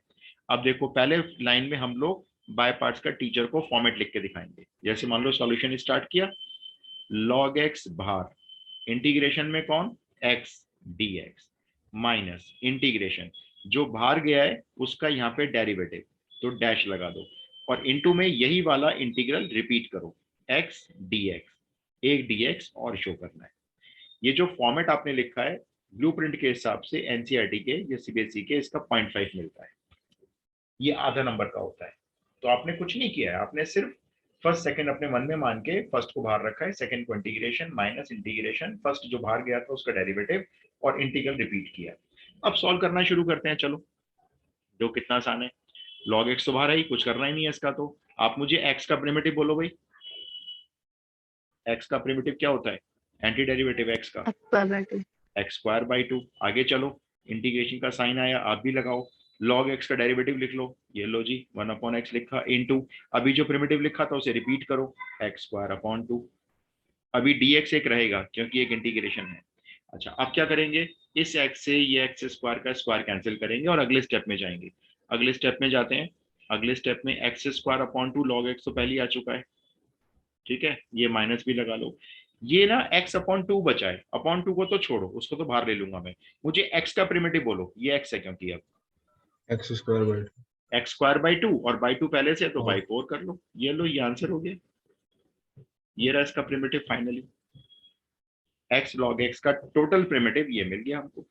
अब देखो, पहले लाइन में हम लोग बाय पार्ट्स का टीचर को फॉर्मेट लिख के दिखाएंगे। जैसे मान लो सॉल्यूशन स्टार्ट किया, log x बाहर, इंटीग्रेशन में कौन? x dx, माइनस इंटीग्रेशन जो बाहर गया है उसका यहाँ पे डेरिवेटिव, तो डैश लगा दो, और इनटू में यही वाला इंटीग्रल रिपीट करो, x dx, एक dx और शो करना है। ये जो फॉर्मेट आपने लिखा है ब्लूप्रिंट के हिसाब से एनसीईआरटी के या सीबीएसई के, इसका 0.5 मिलता है, ये आधा नंबर का होता है। तो आपने कुछ नहीं किया है, आपने सिर्फ फर्स्ट सेकंड अपने मन में मान के फर्स्ट को बाहर रखा है, सेकंड को इंटीग्रेशन माइनस इंटीग्रेशन, फर्स्ट जो बाहर गया था उसका डेरिवेटिव और इंटीग्रल रिपीट किया। अब सॉल्व करना शुरू करते हैं। चलो, जो कितना आसान है, log x तो बाहर आई, कुछ करना ही नहीं है इसका। तो आप मुझे x का प्रिमिटिव बोलो भाई। x का प्रिमिटिव क्या होता है? एंटी डेरिवेटिव x का x स्क्वायर बाई 2। आगे चलो, इंटीग्रेशन का साइन आया, आप भी लगाओ। log x का डेरिवेटिव लिख लो, ये लो जी, 1/x लिखा इनटू, अभी जो प्रिमिटिव लिखा था उसे रिपीट करो, x स्क्वायर अपॉन 2। अभी dx एक रहेगा क्योंकि एक इंटीग्रेशन है। अच्छा, अब क्या करेंगे, इस x से ये x स्क्वायर का स्क्वायर कैंसिल करेंगे और अगले स्टेप में जाएंगे। अगले स्टेप में जाते हैं। अगले स्टेप में x square upon 2 log x तो पहले ही आ चुका है, ठीक है, ये माइनस भी लगा लो। ये ना x अपॉन 2 बचा है, अपॉन 2 को तो छोड़ो, उसको तो बाहर ले लूंगा मैं। मुझे x का प्रिमिटिव बोलो, ये x है क्योंकि अब x square by x square by 2 और बाई 2 पहले से तो हाँ। बाई 4 कर लो, ये लो, ये आंसर हो गया। ये रहा इसका primitive finally, x log x का टोटल प्रिमिटिव ये मिल गया हमको।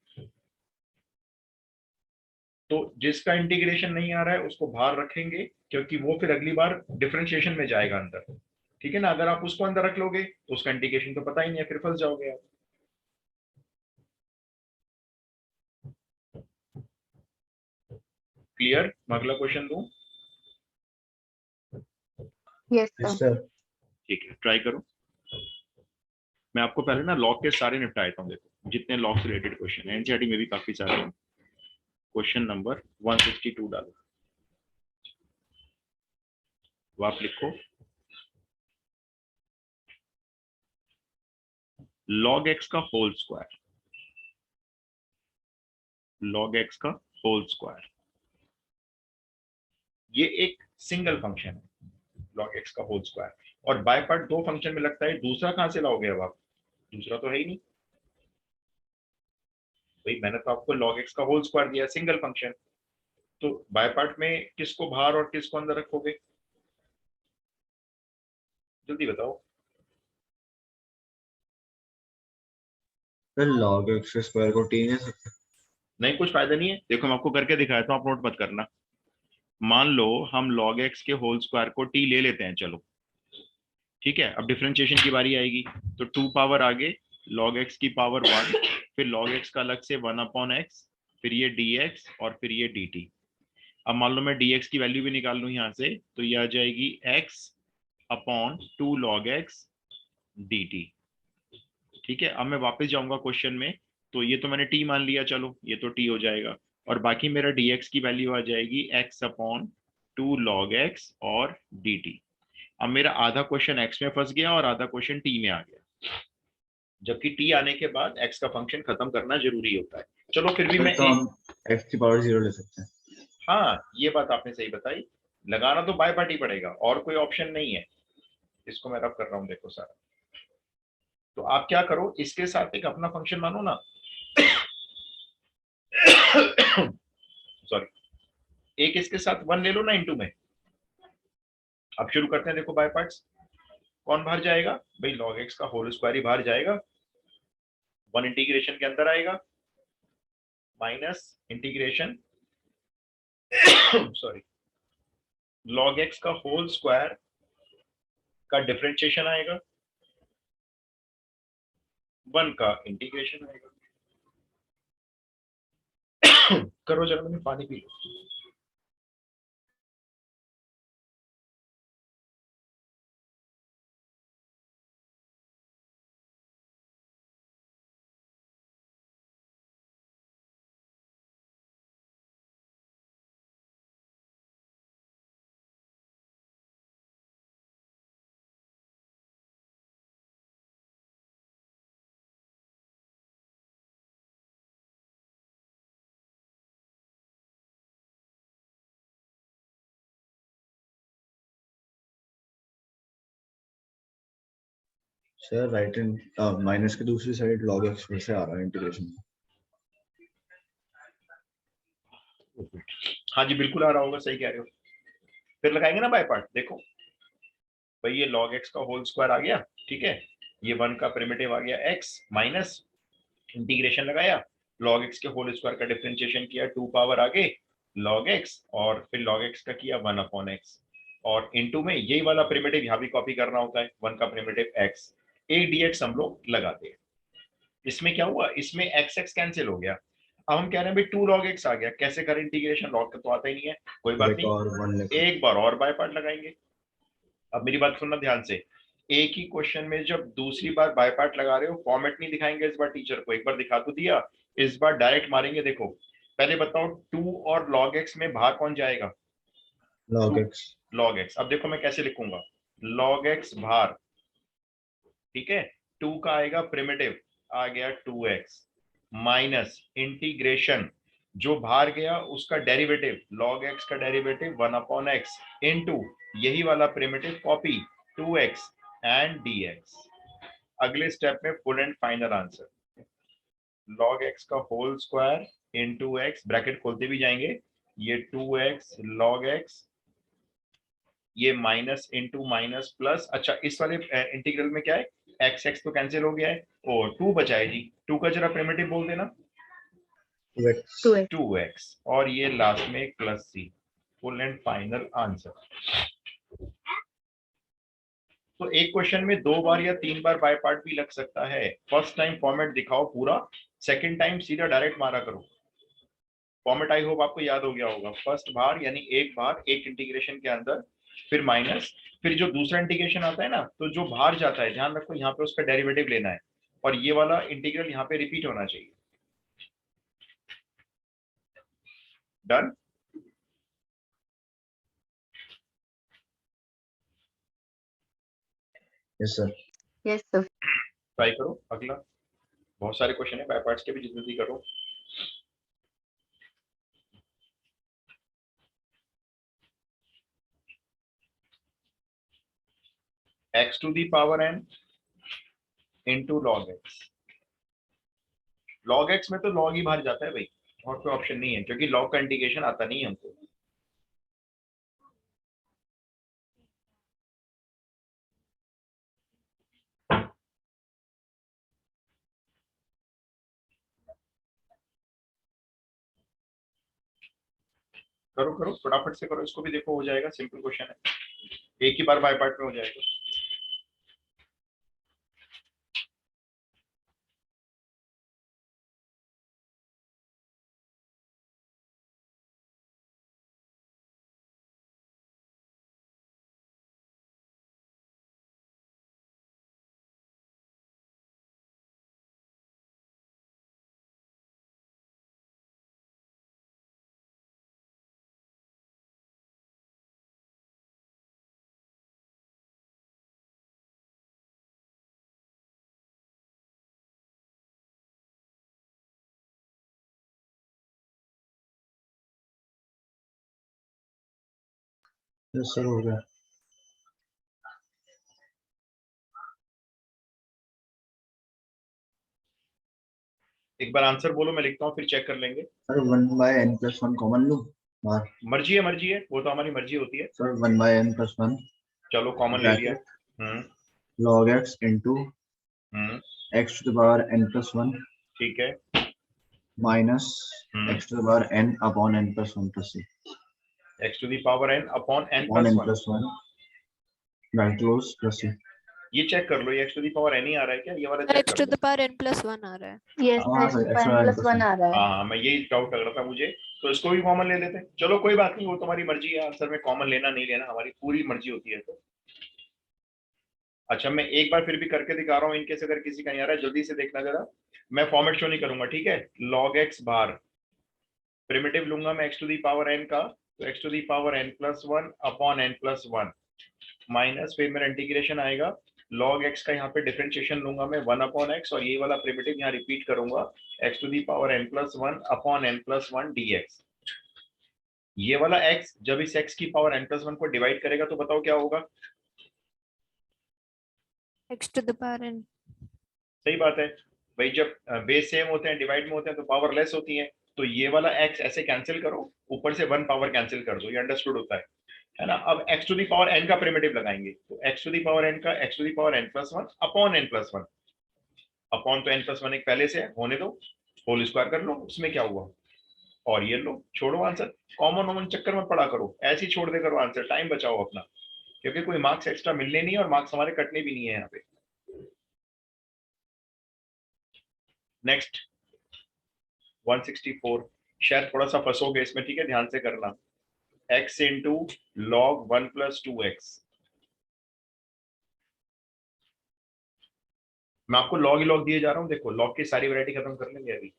तो जिसका इंटीग्रेशन नहीं आ रहा है उसको बाहर रखेंगे क्योंकि वो फिर अगली बार डिफरेंशिएशन में जाएगा अंदर, ठीक है ना। अगर आप उसको अंदर रख लोगे तो उसका इंटीग्रेशन तो पता ही नहीं है, फिर फंस जाओगे आप। क्लियर? मैं अगला क्वेश्चन दूं? Yes sir. ठीक है, ट्राई करो। मैं आपको पहले ना लॉग के सारे निपटा देता हूँ। देखो, जितने लॉग से रिलेटेड क्वेश्चन है एनसीईआरटी में भी काफी सारे हैं। क्वेश्चन नंबर 162 डालो, वो आप लिखो, log x का होल स्क्वायर, log x का होल स्क्वायर, ये एक सिंगल फंक्शन है log x का होल स्क्वायर, और बाय पार्ट दो फंक्शन में लगता है, दूसरा कहां से लाओगे अब आप? दूसरा तो है ही नहीं भाई, मैंने तो आपको log x का होल स्क्वायर दिया, सिंगल फंक्शन। तो बाय पार्ट में किसको बाहर और किसको अंदर रखोगे? जल्दी बताओ। सर लॉग एक्स स्क्वायर को टी नहीं सकते। नहीं, कुछ फायदा नहीं है। देखो, मैं आपको करके दिखाया तो आप नोट मत करना। मान लो हम log x के होल स्क्वायर को t ले लेते हैं, चलो ठीक है। अब डिफरेंशिएशन की बारी आएगी, तो 2 पावर आगे log x की पावर 1, फिर log x का अलग से 1/x, फिर ये dx और फिर ये dt। अब मान लो मैं dx की वैल्यू भी निकाल लूं यहाँ से, तो ये आ जाएगी x upon 2 log x dt। ठीक है, अब मैं वापस जाऊंगा क्वेश्चन में, तो ये तो मैंने t मान लिया, चलो ये तो t हो जाएगा, और बाकी मेरा dx की वैल्यू आ जाएगी x अपॉन 2 log x और dt। अब मेरा आधा क्वेश्चन x में फंस गया और आधा क्वेश्चन t में आ गया, जबकि t आने के बाद x का फंक्शन खत्म करना जरूरी होता है। चलो फिर भी सर मैं तो हम एक्स की पावर 0 ले सकते हैं। हाँ, ये बात आपने सही बताई, लगाना तो बाय पार्ट ही पड़ेगा, और कोई ऑप्शन नहीं है। इसको मैं रब कर रहा हूँ, देखो सारा। तो आप क्या करो, इसके साथ एक अपना फंक्शन मानो ना सॉरी, एक इसके साथ 1 ले लो ना इनटू में। अब शुरू करते हैं, देखो बाय पार्ट्स। कौन बाहर जाएगा भाई? log x का होल स्क्वायर ही बाहर जाएगा, 1 इंटीग्रेशन के अंदर आएगा, minus integration sorry log x का होल स्क्वायर का डिफरेंशिएशन आएगा, 1 का इंटीग्रेशन आएगा। करो जरा, मैंने पानी P low. Sir right hand minus की दूसरी साइड लॉग एक्स फिर से आ रहा है इंटीग्रेशन। हाँ जी, बिल्कुल आ रहा होगा, सही कह रहे हो। फिर लगाएंगे ना बाय पार्ट। देखो भाई, ये log x का होल स्क्वायर आ गया, ठीक है, ये 1 का प्रिमिटिव आ गया x, माइनस इंटीग्रेशन लगाया, log x के होल स्क्वायर का डिफरेंशिएशन किया, 2 पावर आगे log x, और फिर log x का किया 1/x। और इनटू में यही वाला प्रिमिटिव यहाँ भी कॉपी करना होता है, 1 का प्रिमिटिव x, a dx हम लोग लगाते हैं। इसमें क्या हुआ, इसमें x x कैंसिल हो गया। अब हम कह रहे हैं भाई 2 log x आ गया, कैसे करें इंटीग्रेशन, log का तो आता ही नहीं है, कोई बात एक और वन नहीं, लिखो। एक बार और बाय पार्ट लगाएंगे। अब मेरी बात सुनना ध्यान से, एक ही क्वेश्चन में जब दूसरी बार बाय पार्ट लगा रहे हो, फॉर्मेट नहीं दिखाएंगे इस बार टीचर को, एक बार दिखा तो दिया, इस बार डायरेक्ट मारेंगे। देखो पहले बताओ 2 और log x में बाहर कौन जाएगा, log x। log x। अब देखो मैं कैसे लिखूंगा, log x बाहर, ठीक है, 2 का आएगा प्रिमिटिव, आ गया 2x, माइनस इंटीग्रेशन, जो बाहर गया उसका डेरिवेटिव, log x का डेरिवेटिव 1/x, इनटू यही वाला primitive copy 2x and dx। अगले स्टेप में full and final answer, log x का whole square into x, bracket खोलते भी जाएंगे, ये 2x log x, ये माइनस इंटू माइनस प्लस। अच्छा इस वाले इंटीग्रल में क्या है, एक्स एक्स तो कैंसिल हो गया है और 2 बचा है जी, 2 का जरा प्रिमिटिव बोल देना, 2x, और ये लास्ट में plus c, full and final answer. तो एक क्वेश्चन में 2 बार या 3 बार बाय पार्ट भी लग सकता है। फर्स्ट टाइम फॉर्मेट दिखाओ पूरा, सेकंड टाइम सीधा डायरेक्ट मारा करो। फॉर्मेट आई होप आपको याद हो गया होगा, फर्स्ट बार यानी एक बार एक इंटीग्रेशन के अंदर, फिर माइनस, फिर जो दूसरा इंटीग्रेशन आता है ना, तो जो बाहर जाता है ध्यान रखो यहाँ पे उसका डेरिवेटिव लेना है, और ये वाला इंटीग्रल यहाँ पे रिपीट होना चाहिए। Done. Yes sir. Yes sir. Try करो अगला, बहुत सारे क्वेश्चन है बाय पार्ट्स के भी, जल्दी करो। x to the power n into log x, log x में तो log ही बाहर जाता है भाई, और कोई ऑप्शन नहीं है, क्योंकि log का इंटीग्रेशन आता नहीं है हमको। करो करो फटाफट से करो, इसको भी देखो हो जाएगा, सिंपल क्वेश्चन है, एक ही बार बाय पार्ट में हो जाएगा। यस सर हो गया। एक बार आंसर बोलो, मैं लिखता हूँ फिर चेक कर लेंगे। सर 1/n+1 कॉमन लूं बाहर। मर्जी है, वो तो हमारी मर्जी होती है। सर 1/n+1 चलो कॉमन ले लिया। log x into x to the power n+1 ठीक है, minus x to the power n upon n+1 plus c x to the power n upon n upon plus 1। n+1 bracket close plus c। ये check कर लो, ये x to the power n ही आ रहा है क्या, ये वाला चेक x कर to low. the power n+1 आ रहा है। यस हाँ सर, सर n+1 आ रहा है। हाँ मैं यही डाउट लग रहा था मुझे, तो इसको भी कॉमन ले लेते हैं। चलो कोई बात नहीं, वो तुम्हारी मर्जी है, आंसर में कॉमन लेना नहीं लेना हमारी पूरी मर्जी होती है। तो अच्छा मैं एक बार फिर भी करके दिखा रहा हूँ, इनकेस अगर किसी का नहीं आ रहा है जल्दी से देखना जरा, मैं फॉर्मेट शो नहीं करूंगा, ठीक है। log x बाहर, प्रिमिटिव लूंगा मैं x to the power n का, तो x to the power n+1 upon n+1 minus, फिर मेरा इंटीग्रेशन आएगा, log x का यहाँ पे डिफरेंशिएशन लूंगा मैं 1/x, और ये वाला प्रिमिटिव यहाँ रिपीट करूंगा, x to the power n+1 upon n+1 dx। ये वाला x जब इस x की पावर n+1 को डिवाइड करेगा तो बताओ क्या होगा, x to the power n। सही बात है भाई, जब बेस सेम होते हैं डिवाइड में होते हैं तो पावर लेस होती है, तो ये वाला x ऐसे कैंसिल करो, ऊपर से 1 पावर कैंसिल कर दो, ये अंडरस्टूड होता है ना। अब x to the power n का प्रिमिटिव लगाएंगे, तो x to the power n का x to the power n+1 upon n+1, upon तो n+1 एक पहले से है, होने दो, होल स्क्वायर कर लो, उसमें क्या हुआ, और ये लो, छोड़ो आंसर, कॉमन चक्कर में पड़ा करो, ऐसे ही छोड़ दे करो आंसर, टाइम बचाओ अपना, क्योंकि कोई मार्क्स एक्स्ट्रा मिलने नहीं है और मार्क्स हमारे कटने भी नहीं है यहाँ पे। नेक्स्ट 164, शायद थोड़ा सा फंसोगे इसमें, ठीक है, ध्यान से करना। x into log 1 plus 2x, मैं आपको लॉग ही लॉग दिए जा रहा हूं, देखो लॉग की सारी वैरायटी खत्म कर लेंगे अभी।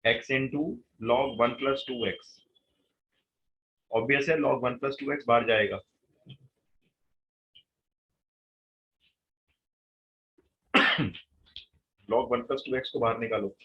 x into log 1 plus 2x, obvious है log 1 प्लस 2x बाहर जाएगा। log 1 प्लस 2x को बाहर निकालो।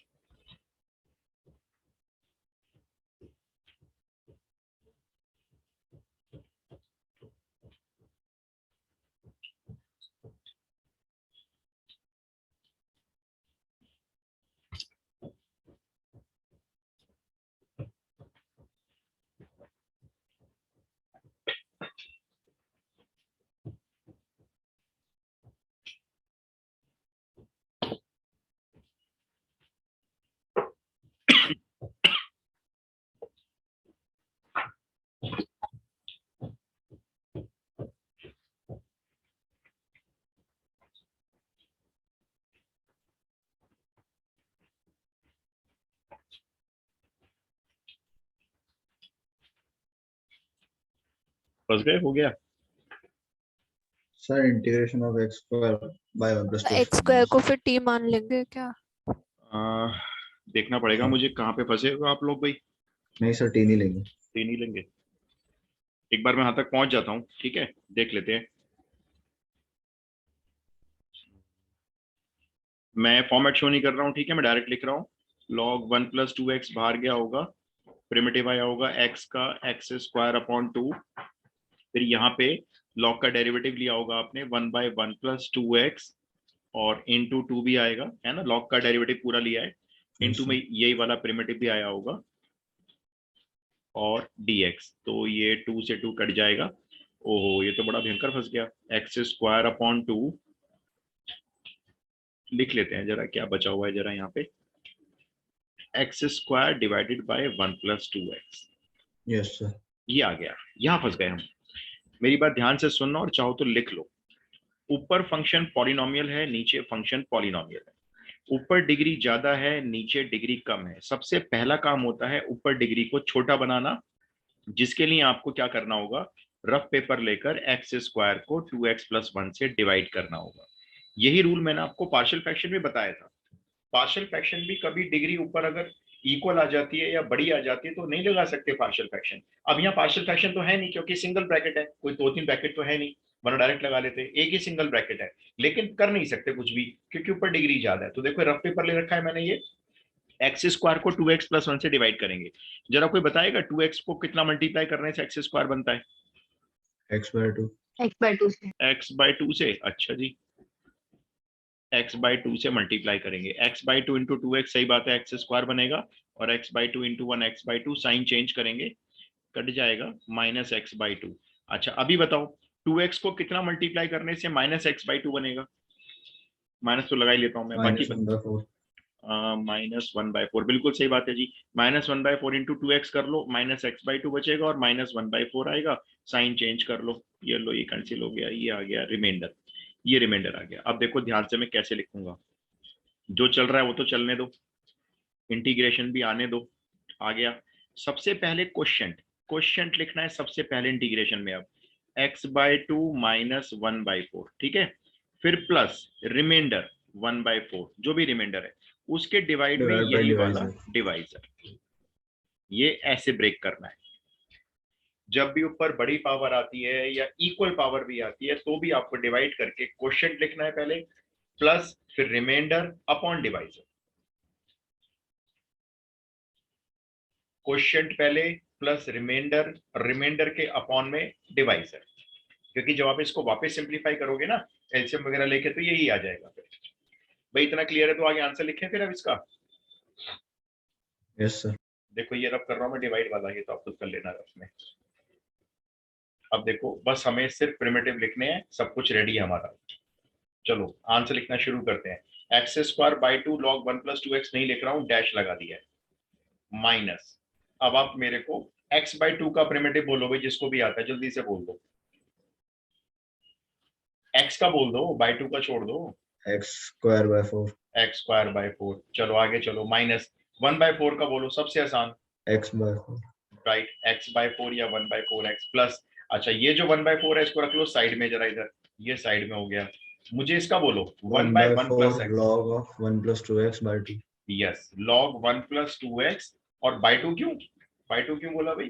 फंस गए, हो गया। Sir integration of x square by 1 plus 2 x square को फिर टी मान लेंगे क्या? देखना पड़ेगा मुझे कहाँ पे फंसे हो आप लोग भाई। नहीं सर, टी नहीं लेंगे। ये नहीं लेंगे, एक बार मैं वहां तक पहुंच जाता हूँ, ठीक है, देख लेते हैं। मैं फॉर्मेट शो नहीं कर रहा हूँ, ठीक है, मैं डायरेक्ट लिख रहा हूँ। log 1 प्लस 2x बाहर गया होगा, प्रिमिटिव आया होगा x का x स्क्वायर अपॉन 2, फिर यहाँ पे log का डेरिवेटिव लिया होगा आपने 1 बाय 1 प्लस 2x, और इनटू 2 भी आएगा, है ना, log का डेरिवेटिव पूरा लिया है, इनटू में यही वाला प्रिमिटिव भी आया होगा, और dx, तो ये 2 से 2 कट जाएगा। ओहो, ये तो बड़ा भयंकर फंस गया। एक्स स्क्वायर अपॉन 2 लिख लेते हैं जरा, क्या बचा हुआ है जरा यहाँ पे, x square divided by 1 plus 2x। Yes sir. ये आ गया, यहाँ फंस गए हम। मेरी बात ध्यान से सुनना और चाहो तो लिख लो। ऊपर फंक्शन पॉलिनोमियल है, नीचे फंक्शन पॉलिनोमियल है, ऊपर डिग्री ज्यादा है, नीचे डिग्री कम है। सबसे पहला काम होता है ऊपर डिग्री को छोटा बनाना, जिसके लिए आपको क्या करना होगा, रफ पेपर लेकर एक्स स्क्वायर को 2x प्लस 1 से डिवाइड करना होगा। यही रूल मैंने आपको पार्शियल फ्रैक्शन में बताया था। पार्शियल फ्रैक्शन भी कभी डिग्री ऊपर अगर इक्वल आ जाती है या बड़ी आ जाती है तो नहीं लगा सकते पार्शियल फ्रैक्शन। अब यहाँ पार्शियल फ्रैक्शन तो है नहीं, क्योंकि सिंगल ब्रैकेट है, कोई 2-3 ब्रैकेट तो है नहीं, वरना डायरेक्ट लगा लेते। एक ही सिंगल ब्रैकेट है, लेकिन कर नहीं सकते कुछ भी क्योंकि ऊपर डिग्री ज्यादा है। तो देखो रफ पेपर ले रखा है मैंने, ये एक्स स्क्वायर को 2x प्लस 1 से डिवाइड करेंगे। जरा कोई बताएगा 2x को कितना मल्टीप्लाई करने से एक्स स्क्वायर बनता है? x by 2। x बाय 2 से, अच्छा जी, x बाय 2 से मल्टीप्लाई करेंगे। x बाय 2 इंटू 2x, सही बात है, एक्स स्क्वायर बनेगा, और x by 2 into 1 x by 2, sign change करेंगे, कट जाएगा, माइनस एक्स बाई 2। अच्छा अभी बताओ 2x को कितना मल्टीप्लाई करने से माइनस एक्स बाई 2 बनेगा? माइनस तो लगा ही लेता हूं मैं, बाकी माइनस 1/4, बिल्कुल सही बात है जी। -1/4 इंटू 2x कर लो, माइनस एक्स बाई 2 बचेगा और -1/4 आएगा, साइन चेंज कर लो, ये लो, ये कैंसिल हो गया, ये आ गया रिमाइंडर, ये रिमाइंडर आ गया। अब देखो ध्यान से मैं कैसे लिखूंगा, जो चल रहा है वो तो चलने दो, इंटीग्रेशन भी आने दो। आ गया, सबसे पहले क्वेश्चन लिखना है सबसे पहले इंटीग्रेशन में। अब x बाय 2 माइनस 1/4, ठीक है, फिर प्लस रिमाइंडर 1/4, जो भी रिमाइंडर है उसके डिवाइड में यही वाला डिवाइजर, ये ऐसे ब्रेक करना है। जब भी ऊपर बड़ी पावर आती है या इक्वल पावर भी आती है तो भी आपको डिवाइड करके क्वेश्चन लिखना है पहले, प्लस फिर रिमाइंडर अपॉन डिवाइजर। क्वेश्चन पहले प्लस रिमाइंडर, रिमाइंडर के अपॉन में डिवाइजर, क्योंकि जब आप इसको वापस सिंप्लीफाई करोगे ना एलसीएम वगैरह लेके तो यही आ जाएगा। फिर भाई इतना क्लियर है तो आगे आंसर लिखें फिर अब इसका। Yes sir. देखो ये रब कर रहा हूं मैं डिवाइड वाला, ये तो आप खुद कर लेना रफ में। अब देखो बस हमें सिर्फ प्रिमिटिव लिखने हैं, सब कुछ रेडी है हमारा। चलो आंसर लिखना शुरू करते हैं। X square by 2 log 1 plus 2x नहीं लिख रहा हूँ, डैश लगा दिया है। माइनस, अब आप मेरे को x/2 का प्रिमिटिव बोलो भाई, जिसको भी आता है जल्दी से बोल दो। x का बोल दो, बाई 2 का छोड़ दो। x²/4 x²/4। चलो आगे चलो, माइनस 1/4 का बोलो, सबसे आसान। x/4 राइट, x/4 या 1/4x प्लस, अच्छा ये जो 1/4 है इसको रख लो साइड में जरा इधर, ये साइड में हो गया। मुझे इसका बोलो 1/1 plus 1/4 x। log of 1 + 2x/2 yes, log 1 + 2x। और बाई 2 क्यों, बाई 2 क्यों बोला भाई?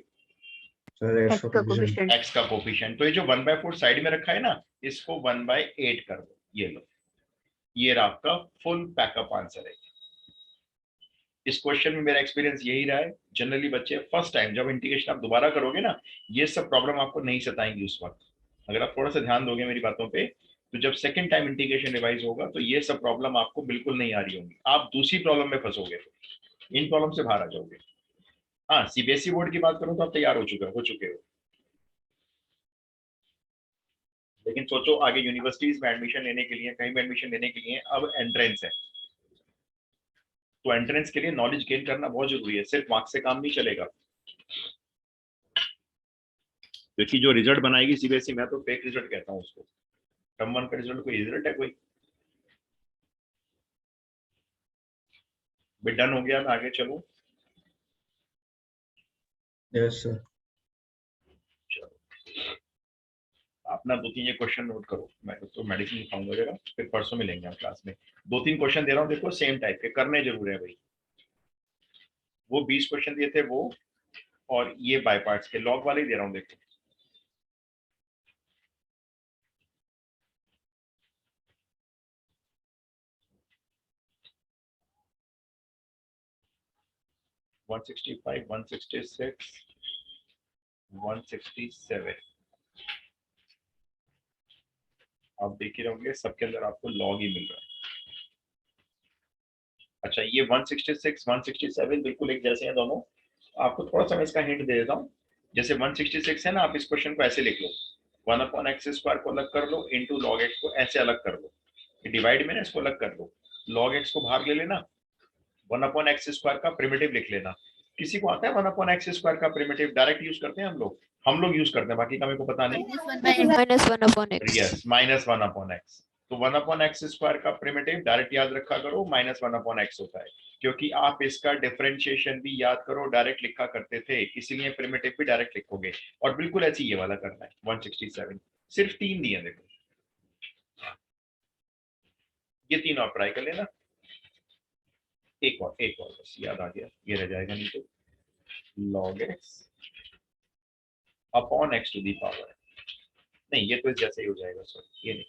सर x का कोफिशिएंट coefficient. x का कोफिशिएंट। तो ये जो 1/4 साइड में रखा है ना, इसको 1/8 कर दो, ये लो, ये रहा आपका फुल पैकअप आंसर है। इस क्वेश्चन में मेरा एक्सपीरियंस यही रहा है, जनरली बच्चे फर्स्ट टाइम जब इंटीग्रेशन आप दोबारा करोगे ना, ये सब प्रॉब्लम आपको नहीं सताएंगी उस वक्त। अगर आप थोड़ा सा ध्यान दोगे मेरी बातों पे, तो जब सेकंड टाइम इंटीग्रेशन रिवाइज होगा तो ये सब प्रॉब्लम आपको बिल्कुल नहीं आ रही होंगी, आप दूसरी प्रॉब्लम में फंसोगे, इन प्रॉब्लम से बाहर आ जाओगे। हाँ, सीबीएसई बोर्ड की बात करूं तो आप तैयार हो चुके हो, लेकिन सोचो आगे यूनिवर्सिटीज में एडमिशन लेने के लिए, कहीं भी एडमिशन लेने के लिए अब एंट्रेंस है, तो एंट्रेंस के लिए नॉलेज गेन करना बहुत जरूरी है, सिर्फ मार्क्स से काम नहीं चलेगा। क्योंकि जो रिजल्ट बनाएगी सीबीएसई, मैं तो फेक रिजल्ट कहता हूँ उसको, टर्म 1 का रिजल्ट कोई रिजल्ट है कोई? भी डन हो गया, मैं आगे चलूं? Yes sir. अपना 2-3 ये क्वेश्चन नोट करो, मैं तो मेडिसिन लिखाऊंगा जरा, फिर परसों मिलेंगे हम क्लास में। 2-3 क्वेश्चन दे रहा हूँ, देखो सेम टाइप के, करने जरूर है भाई। वो 20 क्वेश्चन दिए थे वो, और ये बाय पार्ट्स के लॉग वाले ही दे रहा हूँ, देखो। वन 165, 166, 167, आप देख ही रहोगे सबके अंदर आपको लॉग ही मिल रहा है। अच्छा, ये 166, 167 बिल्कुल एक जैसे हैं दोनों। आपको थोड़ा सा मैं इसका हिंट दे देता हूँ। जैसे 166 है ना, आप इस क्वेश्चन को ऐसे लिख लो, 1/x² को अलग कर लो, इंटू log x को ऐसे अलग कर लो, डिवाइड में ना इसको अलग कर लो, log x को बाहर ले लेना, 1/x² का प्रिमिटिव लिख लेना। किसी को आता है 1/x² का प्रिमिटिव? डायरेक्ट यूज करते हैं हम लोग यूज करते हैं, बाकी का मेरे को पता नहीं। -1/x. Yes, -1/x। तो 1/x² का प्रिमिटिव डायरेक्ट याद रखा करो, -1/x होता है, क्योंकि आप इसका डिफरेंशिएशन भी याद करो, डायरेक्ट लिखा करते थे, इसीलिए प्रिमिटिव भी डायरेक्ट लिखोगे। और बिल्कुल ऐसे ये वाला करना है, 167। सिर्फ 3 दिए, देखो ये 3 और ट्राई कर लेना। एक और बस याद आ गया, ये रह जाएगा नहीं तो, log x upon x to the power, नहीं ये तो जैसे ही हो जाएगा सर, ये नहीं,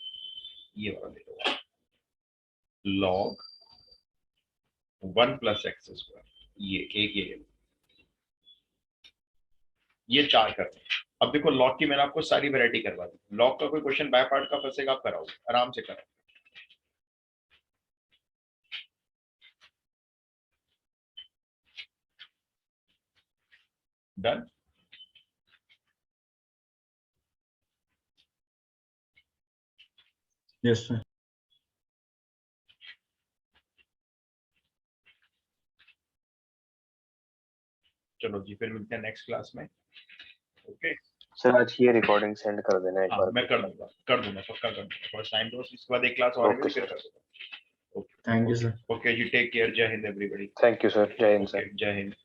ये वाला ले लो, log 1 + x², ये एक ये 4 करते हैं। अब देखो लॉग की मैंने आपको सारी वैरायटी करवा दी, लॉग का कोई क्वेश्चन बाय पार्ट का फंसेगा आप कराओ, आराम से कराओ। डन। Yes sir. चलो जी, फिर मिलते हैं नेक्स्ट क्लास में। ओके सर आज ये रिकॉर्डिंग सेंड कर देना एक हाँ, बार। मैं कर दूंगा पक्का कर दूंगा, फर्स्ट टाइम दो, इसके बाद एक क्लास और ओके फिर सर। कर दूंगा। Thank you sir. ओके जी, टेक केयर, जय हिंद एवरीबॉडी। थैंक यू सर, जय हिंद सर। जय हिंद।